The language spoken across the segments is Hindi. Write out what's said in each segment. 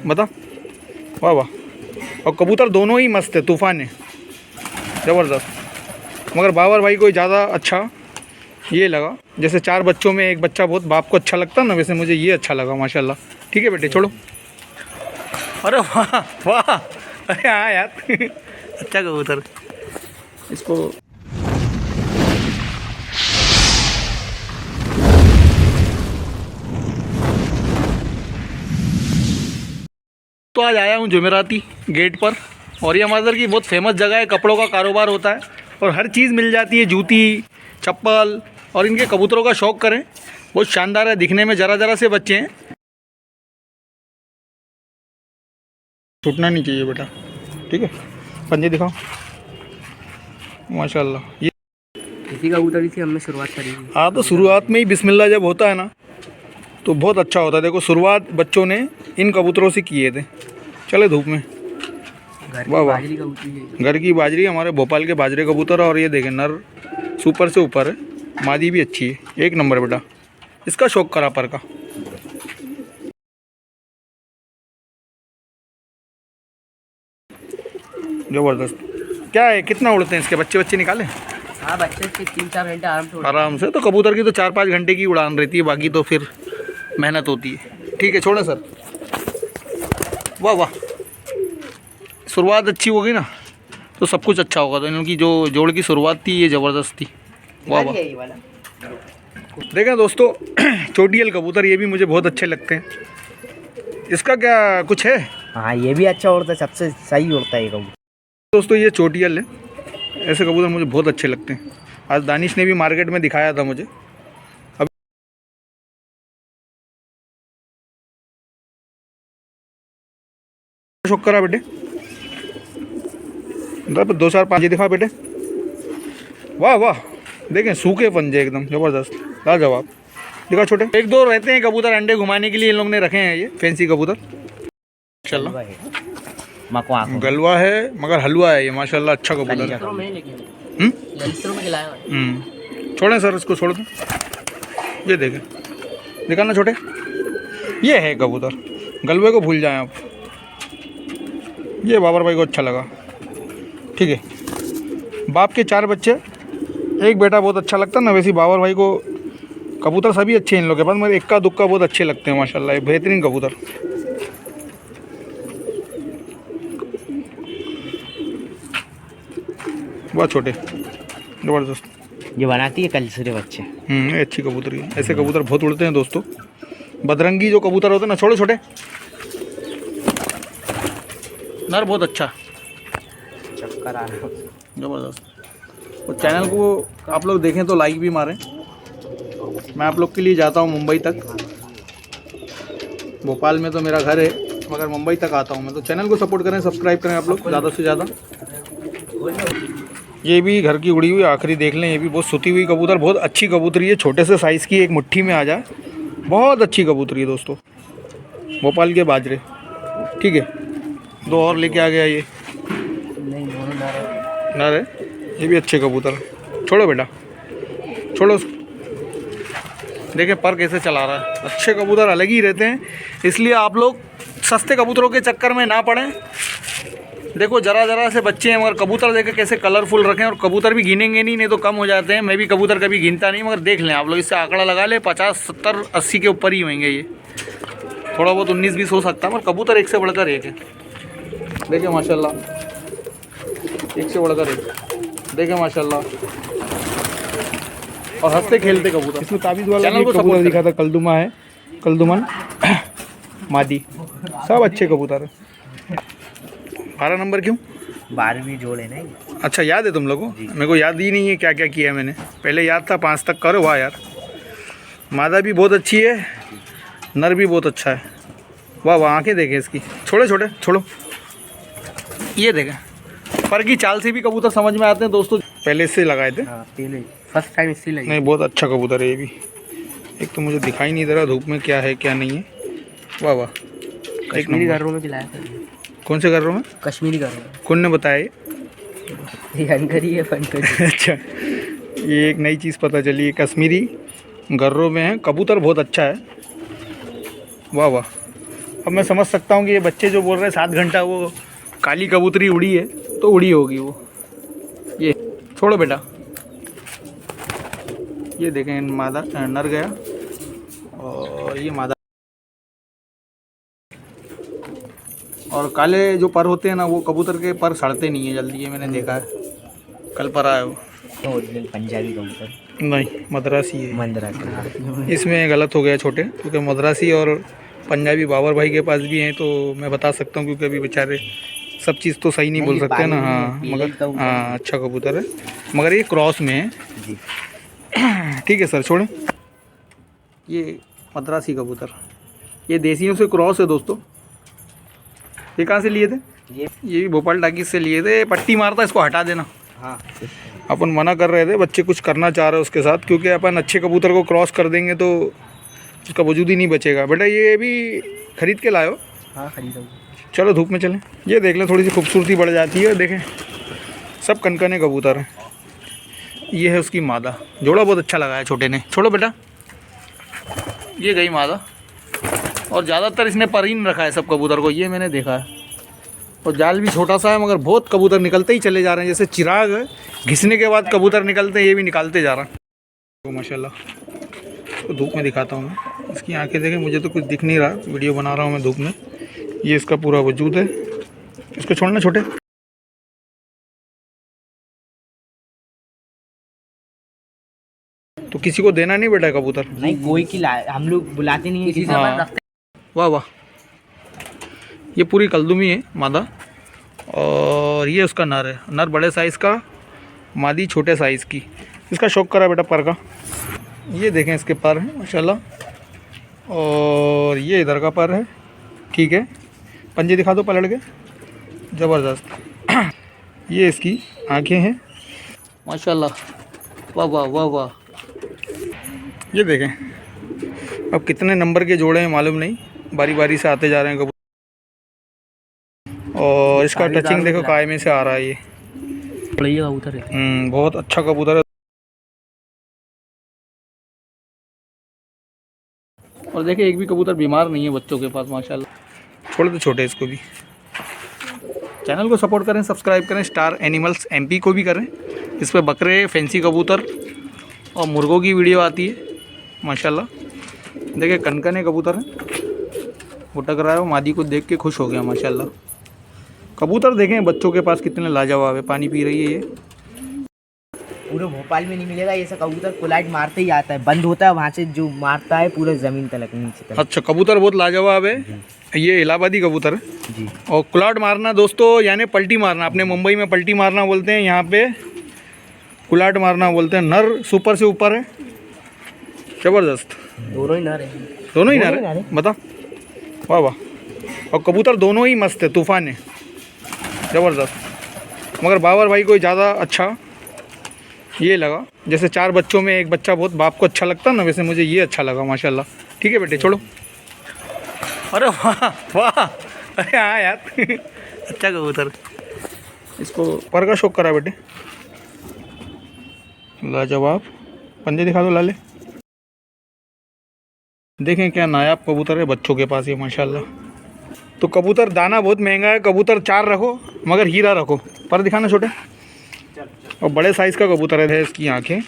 बता। वाह वाह। और कबूतर दोनों ही मस्त है, तूफान है, ज़बरदस्त। मगर बाबर भाई को ज़्यादा अच्छा ये लगा, जैसे 4 बच्चों में एक बच्चा बहुत बाप को अच्छा लगता ना, वैसे मुझे ये अच्छा लगा माशाल्लाह। ठीक है बेटे, छोड़ो। अरे वाह वाह, अरे हाँ यार अच्छा कबूतर इसको। तो आज आया हूँ जुमेराती गेट पर, और ये हमारे इधर की बहुत फेमस जगह है, कपड़ों का कारोबार होता है और हर चीज़ मिल जाती है, जूती चप्पल। और इनके कबूतरों का शौक़ करें, बहुत शानदार है दिखने में, ज़रा ज़रा से बच्चे हैं, छूटना नहीं चाहिए बेटा। ठीक है, पंजे दिखाओ माशाल्लाह। ये इसी कबूतरी से हमने शुरुआत करी थी। हाँ, तो शुरुआत में ही बिस्मिल्लाह जब होता है ना तो बहुत अच्छा होता है। देखो शुरुआत बच्चों ने इन कबूतरों से किए थे। चले धूप में। वाह वाह, घर की बाजरी, हमारे भोपाल के बाजरे कबूतर। और ये देखें, नर सुपर से ऊपर है, मादी भी अच्छी है, एक नंबर बेटा। इसका शौक करा पर का। ज़बरदस्त। क्या है, कितना उड़ते हैं इसके बच्चे? बच्चे निकाले? हाँ, बच्चे 3-4 घंटे आराम से। तो कबूतर की तो 4-5 घंटे की उड़ान रहती है, बाकी तो फिर मेहनत होती है। ठीक है, छोड़े सर। वाह वाह, शुरुआत अच्छी होगी ना तो सब कुछ अच्छा होगा। तो इनकी जो जोड़ की शुरुआत थी ये ज़बरदस्त थी। वाह वाह। देखें दोस्तों चोटियल कबूतर, ये भी मुझे बहुत अच्छे लगते हैं। इसका क्या कुछ है? हाँ, ये भी अच्छा उड़ता है, सबसे सही उड़ता है ये कबूतर। दोस्तों ये चोटियल है, ऐसे कबूतर मुझे बहुत अच्छे लगते हैं। आज दानिश ने भी मार्केट में दिखाया था मुझे। अब शौक करा बेटे, 2-4 पंजे दिखा बेटे। वाह वाह, देखें सूखे पंजे एकदम ज़बरदस्त, लाजवाब। दिखा छोटे। 1-2 रहते हैं कबूतर अंडे घुमाने के लिए, इन लोगों ने रखे हैं ये फैंसी कबूतर। माशाल्लाह गलवा है मगर हलवा है ये, माशाल्लाह अच्छा कबूतर है। छोड़ें सर, इसको छोड़ दें। ये देखें, दिखाना छोटे। ये है कबूतर, गलवे को भूल जाएं आप। ये बाबर भाई को अच्छा लगा। ठीक है, बाप के 4 बच्चे, एक बेटा बहुत अच्छा लगता है ना, वैसे बाबर भाई को कबूतर सभी अच्छे हैं इन लोगों के पास, मगर इक्का दुक्का बहुत अच्छे लगते हैं माशाल्लाह। बेहतरीन कबूतर। बहुत छोटे, ज़बरदस्त। ये बनाती है कल सूर्य बच्चे। अच्छी कबूतरी है। ऐसे कबूतर बहुत उड़ते हैं दोस्तों। बदरंगी जो कबूतर होते हैं ना, छोटे छोटे, नर बहुत अच्छा, चक्कर आ रहा है, ज़बरदस्त। और चैनल को आप लोग देखें तो लाइक भी मारें। मैं आप लोग के लिए जाता हूँ मुंबई तक। भोपाल में तो मेरा घर है, मगर मुंबई तक आता हूँ मैं। तो चैनल को सपोर्ट करें, सब्सक्राइब करें आप लोग ज़्यादा से ज़्यादा। ये भी घर की उड़ी हुई आखिरी देख लें, ये भी बहुत सुती हुई कबूतर, बहुत अच्छी कबूतरी है। छोटे से साइज़ की, एक मुट्ठी में आ जाए, बहुत अच्छी कबूतरी है दोस्तों, भोपाल के बाजरे। ठीक है, 2 और लेके आ गया ये। नहीं, दोनों नर है, ये भी अच्छे कबूतर। छोड़ो बेटा, छोड़ो। देखें पर कैसे चला रहा है। अच्छे कबूतर अलग ही रहते हैं, इसलिए आप लोग सस्ते कबूतरों के चक्कर में ना पड़ें। देखो ज़रा ज़रा से बच्चे हैं, मगर कबूतर देखें कैसे कलरफुल रखें। और कबूतर भी गिनेंगे नहीं तो कम हो जाते हैं। मैं भी कबूतर कभी गिनता नहीं, मगर देख लें आप लोग, इससे आंकड़ा लगा ले, 50, 70, 80 के ऊपर ही होंगे ये। थोड़ा बहुत 19-20 हो सकता है, मगर कबूतर एक से बढ़कर एक है। देखें माशाल्लाह, एक से बढ़कर एक। देखें माशाल्लाह, और हंसते खेलते कबूतर। इसमें ताबीज़ वाला भी कबूतर दिखा था, कलदुमा है, कलदुमन मादी, सब अच्छे कबूतर है। 12 नंबर क्यों? 12वीं जोड़ है नहीं। अच्छा, याद है तुम लोगों को? मेरे को याद ही नहीं है क्या क्या किया है मैंने। पहले याद था 5 तक करो। वाह यार, मादा भी बहुत अच्छी है, नर भी बहुत अच्छा है। वाह वाह, आँखें देखें इसकी, छोटे छोटे, छोड़ो। ये देखें, पर की चाल से भी कबूतर समझ में आते हैं दोस्तों। पहले इससे लगाए थे। पहले फर्स्ट टाइम इससे लगी। नहीं, बहुत अच्छा कबूतर है ये भी। एक तो मुझे दिखाई नहीं दे रहा धूप में क्या है क्या नहीं है। वाह वाह, कश्मीरी घरों में खिलाया था। कौन से घरों में? कश्मीरी घरों में। कौन ने बताया ये अंकरी है, फनकरी। अच्छा, ये एक नई चीज़ पता चली है, कश्मीरी घरों में है। कबूतर बहुत अच्छा है। वाह वाह, अब मैं समझ सकता हूँ कि ये बच्चे जो बोल रहे हैं 7 घंटा वो काली कबूतरी उड़ी है, तो उड़ी होगी वो। ये छोड़ो बेटा। ये देखें मादा नर गया और ये मादा। और काले जो पर होते हैं ना, वो कबूतर के पर सड़ते नहीं है जल्दी, ये मैंने देखा है। कल पर आया वो ओरिजिनल पंजाबी कबूतर नहीं, मद्रासी है। मंदरासी। इसमें गलत हो गया छोटे, क्योंकि मद्रासी और पंजाबी बाबर भाई के पास भी हैं, तो मैं बता सकता हूँ, क्योंकि अभी बेचारे सब चीज़ तो सही नहीं बोल सकते ना। हाँ मगर हाँ अच्छा कबूतर है, मगर ये क्रॉस में है जी। ठीक है सर, छोड़ें। ये मद्रासी कबूतर, ये देसियों से क्रॉस है दोस्तों। ये कहाँ से लिए थे? ये भी भोपाल टाकीज से लिए थे। पट्टी मारता, इसको हटा देना। हाँ अपन मना कर रहे थे, बच्चे कुछ करना चाह रहे हैं उसके साथ, क्योंकि अपन अच्छे कबूतर को क्रॉस कर देंगे तो उसका वजूद ही नहीं बचेगा। बेटा ये भी खरीद के लाओ। हाँ खरीदा। चलो धूप में चलें। ये देख लें, थोड़ी सी खूबसूरती बढ़ जाती है। देखें सब कनकने कबूतर हैं। ये है उसकी मादा, जोड़ा बहुत अच्छा लगा है छोटे ने। छोड़ो बेटा। ये गई मादा, और ज़्यादातर इसने परीन रखा है सब कबूतर को, ये मैंने देखा है। और जाल भी छोटा सा है, मगर बहुत कबूतर निकलते ही चले जा रहे हैं। जैसे चिराग है, घिसने के बाद कबूतर निकलते हैं, ये भी निकालते जा रहा है। तो माशाल्लाह, इसको धूप में दिखाता हूँ मैं। इसकी आंखें देखें, मुझे तो कुछ दिख नहीं रहा, वीडियो बना रहा हूँ मैं धूप में। ये इसका पूरा वजूद है। इसको छोड़ना छोटे। तो किसी को देना नहीं बेटा कबूतर? नहीं, कोई की हम लोग बुलाते नहीं है किसी से। हाँ। वाह वाह। ये पूरी कलदुमी है मादा, और ये उसका नर है। नर बड़े साइज़ का, मादी छोटे साइज़ की। इसका शौक करा बेटा पर का। ये देखें इसके पर हैं माशाल्लाह, और ये इधर का पर है। ठीक है, पंजे दिखा दो पलट के, ज़बरदस्त। ये इसकी आंखें हैं माशाल्लाह। वाह वाह वाह वाह। ये देखें, अब कितने नंबर के जोड़े हैं मालूम नहीं, बारी बारी से आते जा रहे हैं कबूतर। और इसका टचिंग देखो कायमे से आ रहा है। ये कबूतर है। बहुत अच्छा कबूतर है। और देखिए एक भी कबूतर बीमार नहीं है बच्चों के पास माशाल्लाह। छोटे तो छोटे, इसको भी। चैनल को सपोर्ट करें, सब्सक्राइब करें। स्टार एनिमल्स MP को भी करें। इस पर बकरे, फैंसी कबूतर और मुर्गों की वीडियो आती है माशाल्लाह। देखिए कनकने कबूतर हैं, भुटक रहा है वो। मादी को देख के खुश हो गया माशाल्लाह। कबूतर देखें बच्चों के पास कितने लाजवाब है। पानी पी रही है ये। पूरे भोपाल में नहीं मिलेगा ये सब कबूतर। कुलाइट मारते ही आता है, बंद होता है वहाँ से जो मारता है पूरे ज़मीन तक नीचे तक। अच्छा, कबूतर बहुत लाजवाब है। ये इलाहाबादी कबूतर है जी। और कुलाट मारना दोस्तों यानी पलटी मारना। अपने मुंबई में पलटी मारना बोलते हैं, यहाँ पे कुलाट मारना बोलते हैं। नर सुपर से ऊपर है, ज़बरदस्त। दोनों ही नर है। दोनों ही नर है, बता। वाह वाह। और कबूतर दोनों ही मस्त है, तूफान है, ज़बरदस्त। मगर बाबर भाई को ज़्यादा अच्छा ये लगा। जैसे 4 बच्चों में एक बच्चा बहुत बाप को अच्छा लगता ना, वैसे मुझे ये अच्छा लगा माशाल्लाह। ठीक है बेटे, छोड़ो। अरे वाह वाह। अरे हाँ यार अच्छा कबूतर। इसको पर का शौक करा बेटे, लाजवाब। पंजे दिखा दो लाले। देखें क्या नायाब कबूतर है बच्चों के पास ये माशाल्लाह। तो कबूतर दाना बहुत महंगा है। कबूतर 4 रखो, मगर हीरा रखो। पर दिखाना छोटे। और बड़े साइज़ का कबूतर है। इसकी आंखें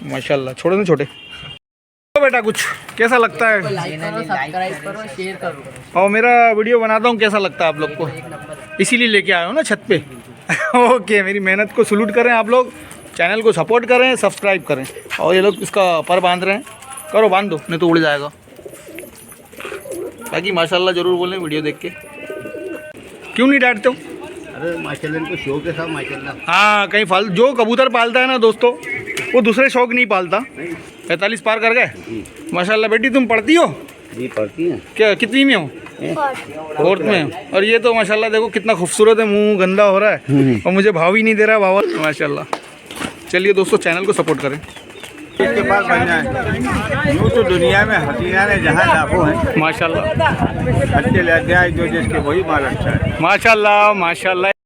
माशाल्लाह। छोड़ो ना छोटे। तो बेटा कुछ कैसा लगता है? सब्सक्राइब करो, शेयर करो। और मेरा वीडियो बनाता हूँ, कैसा लगता है आप लोग को? इसीलिए लेके आया हूँ ना छत पे। ओके, मेरी मेहनत को सलूट करें आप लोग। चैनल को सपोर्ट करें, सब्सक्राइब करें। और ये लोग इसका पर बांध रहे हैं, करो बांध दो, नहीं तो उड़ जाएगा। बाकी माशाल्लाह ज़रूर बोलें वीडियो देख के। क्यों नहीं डांटते हो? अरे माशाल्लाह, इनको शौक है साहब माशाल्लाह। हाँ, कहीं फाल जो कबूतर पालता है ना दोस्तों, वो दूसरे शौक नहीं पालता। 45 पार कर गए माशाल्लाह। बेटी तुम पढ़ती हो? जी पढ़ती हैं। क्या कितनी में हो? 4th में। और ये तो माशाल्लाह देखो कितना खूबसूरत है, मुंह गंदा हो रहा है और मुझे भाव ही नहीं दे रहा बाबा माशाल्लाह। चलिए दोस्तों, चैनल को सपोर्ट करें। इसके पास बन जाए। यूँ तो दुनिया में हसीना ने जहाँ लाखों हैं माशाल्लाह। अच्छे ले जाए, जो जिसके वही माल अच्छा है। माशाल्लाह माशाल्लाह।